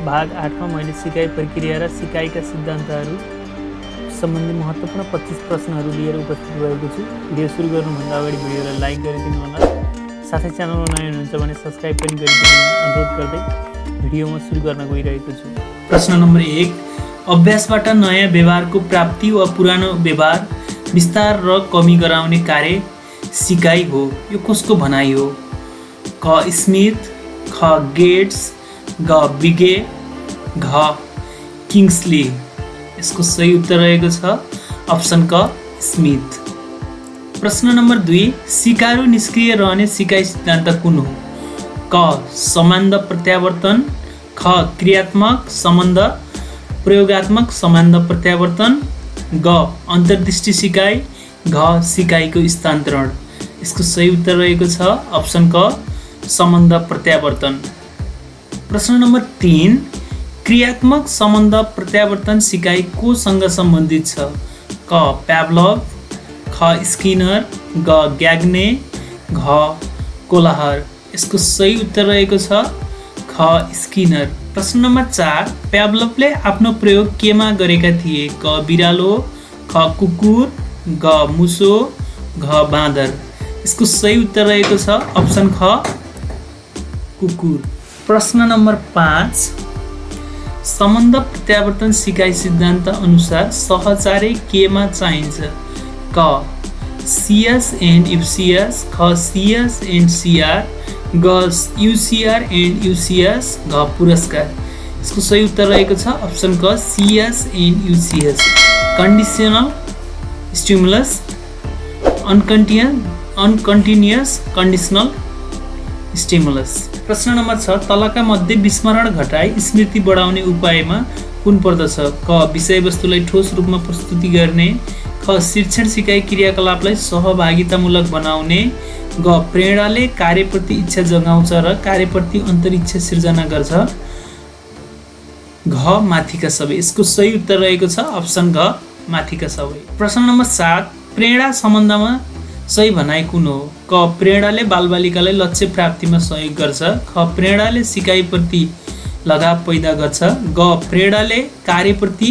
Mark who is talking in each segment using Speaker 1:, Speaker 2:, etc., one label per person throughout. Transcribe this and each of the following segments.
Speaker 1: भाग 8 में मैले सिकाइ प्रक्रिया र सिकाइका सिद्धान्तहरू सम्बन्धी महत्त्वपूर्ण 25 प्रश्नहरू लिएर उपस्थित भएको छु। भिडियो सुरु गर्नुभन्दा अगाडि भिडियोलाई लाइक गरिदिनु होला, साथै च्यानलमा नयाँ हुनुहुन्छ भने सब्स्क्राइब पनि गरिदिनु अनुरोध गर्दै भिडियोमा सुरु गर्न गइरहेको छु।
Speaker 2: प्रश्न नम्बर 1, अभ्यासबाट नयाँ व्यवहारको प्राप्ति वा पुरानो व्यवहार विस्तार र कमी गराउने कार्य सिकाइ हो। यो कसको भनाइ हो? क स्मिथ, ख गेट्स, ग बिगे, घ किङ्सली। यसको सही उत्तर रहेको छ अप्सन क स्मिथ। प्रश्न नम्बर 2, सिकारू निष्क्रिय रहने सिकाइ सिद्धान्त कुन हो? क सम्बन्ध प्रत्यावर्तन, ख क्रियात्मक सम्बन्ध प्रयोगात्मक सम्बन्ध प्रत्यावर्तन, ग अन्तर्दृष्टि सिकाइ, घ सिकाइको स्थानान्तरण। यसको सही उत्तर रहेको छ अप्सन क सम्बन्ध प्रत्यावर्तन। प्रश्न नम्बर 3, क्रियात्मक सम्बन्ध प्रत्यावर्तन सिकाइ कोसँग सम्बन्धित छ? क प्याभलभ, ख स्किनर, ग ग्याग्ने, घ कोलाहर। यसको सही उत्तर रहेको छ ख स्किनर। प्रश्न नम्बर 4, प्याभलभले आफ्नो प्रयोग केमा गरेका थिए? क बिरालो, ख कुकुर, ग मुसो, घ बाँदर। यसको सही उत्तर रहेको छ अप्सन ख कुकुर। प्रश्न नम्बर 5, सम्बन्ध प्रत्यावर्तन सिकाइ सिद्धान्त अनुसार सहचार्य केमा चाहिन्छ? क सिएस एन्ड युसिएस, ख सिएस एन्ड सिआर, ग युसिआर एन्ड युसिएस, घ पुरस्कार। यसको सही उत्तर रहेको छ अप्सन क CS and UCS. Conditional stimulus, unconditional conditional stimulus. प्रश्न नम्बर 6, तलका मध्ये विस्मरण घटाई स्मृति बढाउने उपायमा कुन पर्दछ? क विषयवस्तुलाई ठोस रूपमा प्रस्तुति गर्ने, ख शिक्षण सिकाइ क्रियाकलापलाई सहभागितामूलक बनाउने, ग प्रेरणाले कार्यप्रति इच्छा जगाउँछ र कार्यप्रति अन्तरिक्ष सिर्जना गर्छ, घ माथिका सबै। यसको सही उत्तर रहेको छ अप्सन घ माथिका सबै। प्रश्न नम्बर 7, प्रेरणा सम्बन्धमा सही भनाइ कुन हो? क प्रेरणाले बालबालिकालाई लक्ष्य प्राप्तिमा सहयोग गर्छ, ख प्रेरणाले सिकाइप्रति लगाव पैदा गर्छ, ग प्रेरणाले कार्यप्रति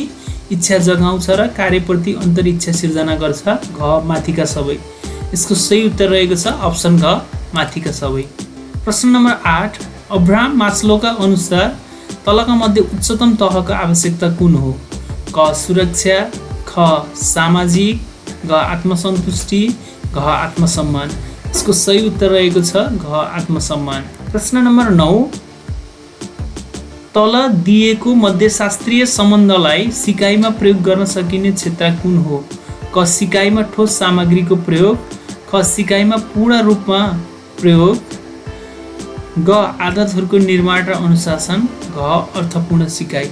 Speaker 2: इच्छा जगाउँछ र कार्यप्रति अन्तरिक्ष सिर्जना गर्छ, घ माथिका सबै। यसको सही उत्तर रहेको छ अप्सन घ माथिका सबै। प्रश्न नम्बर 8, अब्राहम मास्लोका अनुसार तलका मध्ये उच्चतम तहको आवश्यकता कुन हो? क सुरक्षा, ख सामाजिक, घ आत्मसन्तुष्टि, घ आत्मसम्मान। यसको सही उत्तर रहेको छ घ आत्मसम्मान। प्रश्न नम्बर 9, तल दिएको मध्ये शास्त्रीय सम्बन्धलाई सिकाइमा प्रयोग गर्न सकिने क्षेत्र कुन हो? क सिकाइमा ठोस सामग्रीको प्रयोग, ख सिकाइमा पूर्ण रूपमा प्रयोग, ग आदतहरूको निर्माण र अनुशासन, घ अर्थपूर्ण सिकाइ।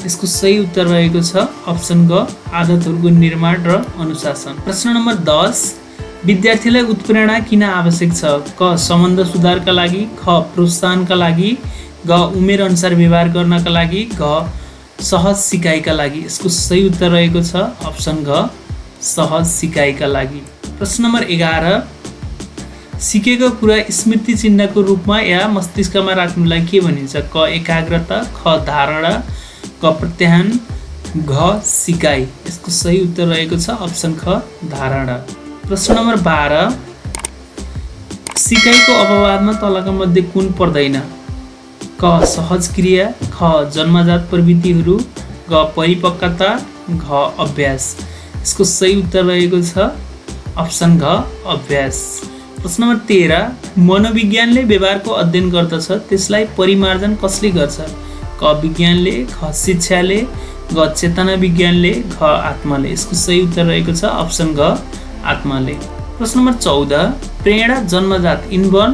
Speaker 2: यसको सही उत्तर रहेको छ अप्सन ग आदतहरूको निर्माण र अनुशासन। प्रश्न नम्बर 10, विद्यार्थीलाई उत्प्रेरणा किन आवश्यक छ? क सम्बन्ध सुधारका लागि, ख प्रोत्साहनका लागि, ग उमेर अनुसार व्यवहार गर्नका लागि, घ सहज सिकाइका लागि। यसको सही उत्तर रहेको छ अप्सन घ सहज सिकाइका लागि। प्रश्न नम्बर 11, सिकेको कुरा स्मृति चिन्हको रूपमा या मस्तिष्कमा राख्नुलाई के भनिन्छ? क एकाग्रता, ख धारणा, क प्रत्याहान, घ सिकाइ। यसको सही उत्तर रहेको छ अप्सन ख धारणा। प्रश्न नम्बर 12, सिकाइको अपवादमा तलका मध्ये कुन पर्दैन? क सहज क्रिया, ख जन्मजात प्रवृत्तिहरू, ग परिपक्वता, घ अभ्यास। यसको सही उत्तर रहेको छ अप्सन घ अभ्यास। प्रश्न नम्बर 13, मनोविज्ञानले व्यवहारको अध्ययन गर्दछ, त्यसलाई परिमार्जन कसले गर्छ? क विज्ञानले, ख शिक्षाले, ग चेतना विज्ञानले, घ आत्माले। यसको सही उत्तर रहेको छ अप्सन घ आत्माले। प्रश्न नम्बर 14, प्रेरणा जन्मजात इनबर्न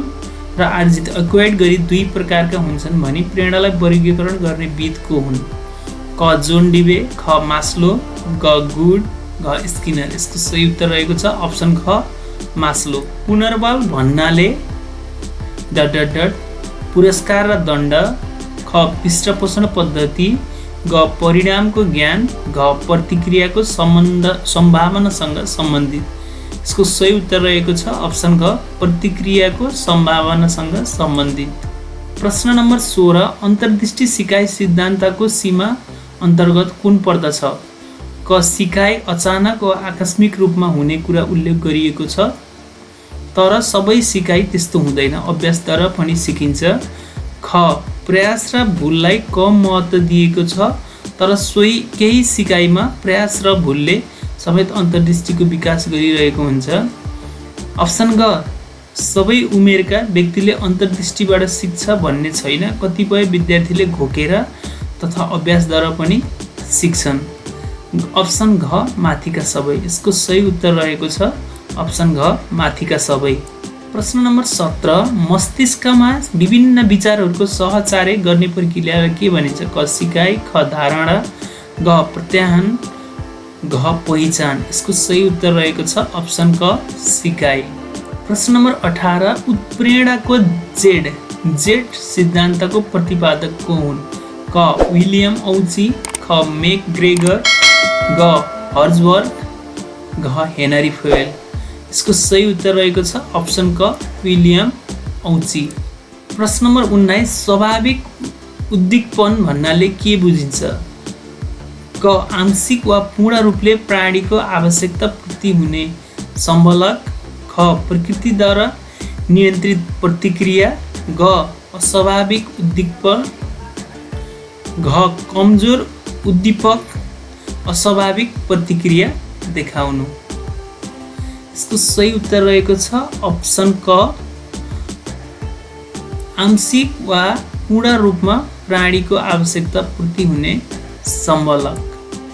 Speaker 2: र आर्जित एक्वायर्ड गरी दुई प्रकारका हुन्छन् भनी प्रेरणालाई वर्गीकरण गर्ने विध को हुन्? क जोन डिबे, ख मास्लो, ग गुड, घ स्किनर। यसको सही उत्तर रहेको छ अप्सन ख मास्लो। पुनर्बल भन्नाले पुरस्कार र दण्ड, ख पृष्ठपोषण पद्धति, ग परिणामको ज्ञान, घ प्रतिक्रियाको सम्भावनासँग सम्बन्धित। यसको सही उत्तर रहेको छ अप्सन घ प्रतिक्रियाको सम्भावनासँग सम्बन्धित। प्रश्न नम्बर 16 अन्तर्दृष्टि सिकाइ सिद्धान्तको सीमा अन्तर्गत कुन पर्दछ? क सिकाइ अचानक वा आकस्मिक रूपमा हुने कुरा उल्लेख गरिएको छ, तर सबै सिकाइ त्यस्तो हुँदैन, अभ्यासद्वारा पनि सिकिन्छ। ख प्रयास र भुललाई कम महत्त्व दिएको छ, तर केही सिकाइमा प्रयास र भुलले समेत अन्तर्दृष्टिको विकास गरिरहेको हुन्छ। अप्सन ग सबै उमेरका व्यक्तिले अन्तर्दृष्टिबाट सिक्छ भन्ने छैन, कतिपय विद्यार्थीले घोकेर तथा अभ्यासद्वारा पनि सिक्छन्। अप्सन घ माथिका सबै, यसको सही उत्तर रहेको छ अप्सन घ माथिका सबै। प्रश्न नम्बर 17 मस्तिष्कमा विभिन्न विचारहरूको सहचार्य गर्ने प्रक्रियालाई के भनिन्छ? क सिकाइ, ख धारणा, ग प्रत्याहान, घ पहिचान। यसको सही उत्तर रहेको छ अप्सन क सिकाइ। प्रश्न नम्बर 18 उत्प्रेरणाको जेड सिद्धान्तको प्रतिपादक को हुन्? क विलियम औची, ख मेकग्रेगर, ग हर्जबर्ग, घ हेनरी फ्योल। यसको सही उत्तर रहेको छ अप्सन क विलियम औची। प्रश्न नम्बर 19 स्वाभाविक उद्दीपन भन्नाले के बुझिन्छ? क आंशिक वा पूर्ण रूपले प्राणीको आवश्यकता पूर्ति हुने सम्बलक, ख प्रकृतिद्वारा नियन्त्रित प्रतिक्रिया, ग अस्वाभाविक उद्दीपन, घ कमजोर उद्दीपक अस्वाभाविक प्रतिक्रिया देखाउनु। यसको सही उत्तर रहेको छ अप्सन क आंशिक वा पूर्ण रूपमा प्राणीको आवश्यकता पूर्ति हुने सम्बलक।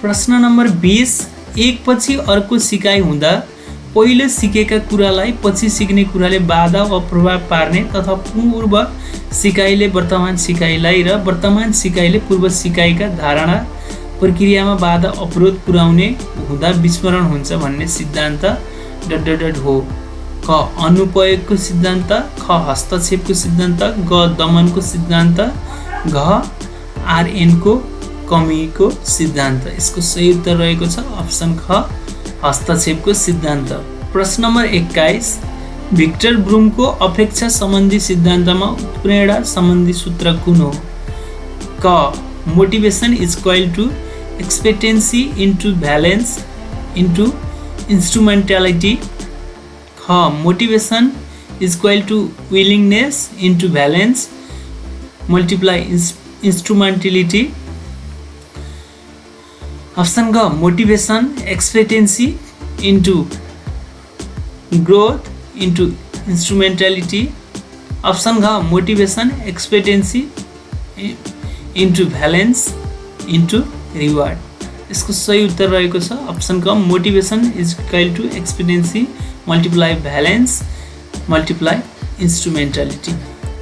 Speaker 2: प्रश्न नम्बर 20 एकपछि अर्को सिकाइ हुँदा पहिले सिकेका कुरालाई पछि सिक्ने कुराले बाधा वा प्रभाव पार्ने तथा पूर्व सिकाइले वर्तमान सिकाइलाई र वर्तमान सिकाइले पूर्व सिकाइका धारणा प्रक्रियामा बाधा अवरोध पुर्याउने हुँदा विस्मरण हुन्छ भन्ने सिद्धान्त हो। क अनुपयोगको सिद्धान्त, ख हस्तक्षेपको सिद्धान्त, ग दमनको सिद्धान्त, घ आरएनको कमीको सिद्धान्त। यसको सही उत्तर रहेको छ अप्सन ख हस्तक्षेपको सिद्धान्त। प्रश्न नम्बर 21 भिक्टर ब्रुमको अपेक्षा सम्बन्धी सिद्धान्तमा उत्प्रेरणा सम्बन्धी सूत्र कुन हो? क motivation is equal to expectancy into valence into instrumentality, ख motivation is equal to willingness into valence multiply instrumentality, option ग motivation expectancy into growth into instrumentality, option घ motivation expectancy into valence into reward. यसको सही उत्तर रहेको छ option क motivation is equal to expectancy multiply valence multiply instrumentality.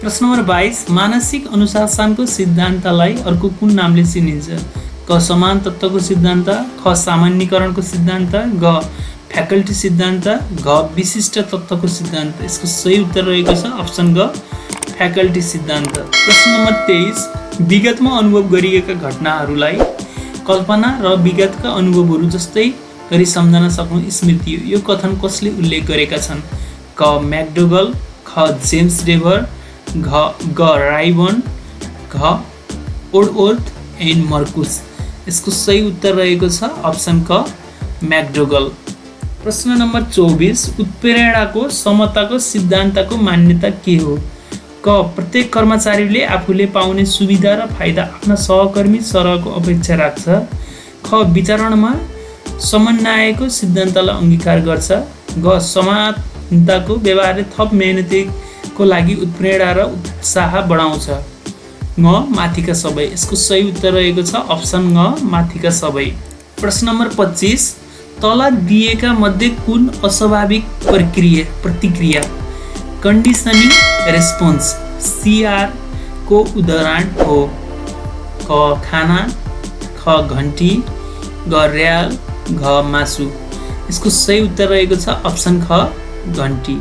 Speaker 2: प्रश्न number 22 मानसिक अनुशासनको सिद्धान्तलाई अर्को कुन नामले चिनिन्छ? क समान तत्त्वको सिद्धान्त, ख सामान्यीकरणको सिद्धान्त, ग फ्याकल्टी सिद्धान्त, घ विशिष्ट तत्त्वको सिद्धान्त। यसको सही उत्तर रहेको छ अप्सन ग फ्याकल्टी सिद्धान्त। प्रश्न नम्बर 23 विगतमा अनुभव गरिएका घटनाहरूलाई कल्पना र विगतका अनुभवहरू जस्तै गरी सम्झन सक्नु स्मृति हो। यो कथन कसले उल्लेख गरेका छन्? क म्याकडोगल, ख जेम्स डेभर, ग राइबन, घ ओडवर्थ एन्ड मर्कुस। यसको सही उत्तर रहेको छ अप्सन क म्याकडोगल। प्रश्न नम्बर 24 उत्प्रेरणाको समताको सिद्धान्तको मान्यता के हो? क प्रत्येक कर्मचारीले आफूले पाउने सुविधा र फाइदा आफ्ना सहकर्मी सरहको अपेक्षा राख्छ, ख वितरणमा समन्वयको सिद्धान्तलाई अङ्गीकार गर्छ, ग समानताको व्यवहारले थप मेहनतीको लागि उत्प्रेरणा र उत्साह बढाउँछ, ङ माथिका सबै। यसको सही उत्तर रहेको छ अप्सन ङ माथिका सबै। प्रश्न नम्बर 25 तल दिएका मध्ये कुन अस्वाभाविक प्रतिक्रिया कन्डिसनिङ रेस्पोन्स CR को उदाहरण हो? क खाना, ख घन्टी, ग र्याल, घ मासु। यसको सही उत्तर रहेको छ अप्सन ख घन्टी।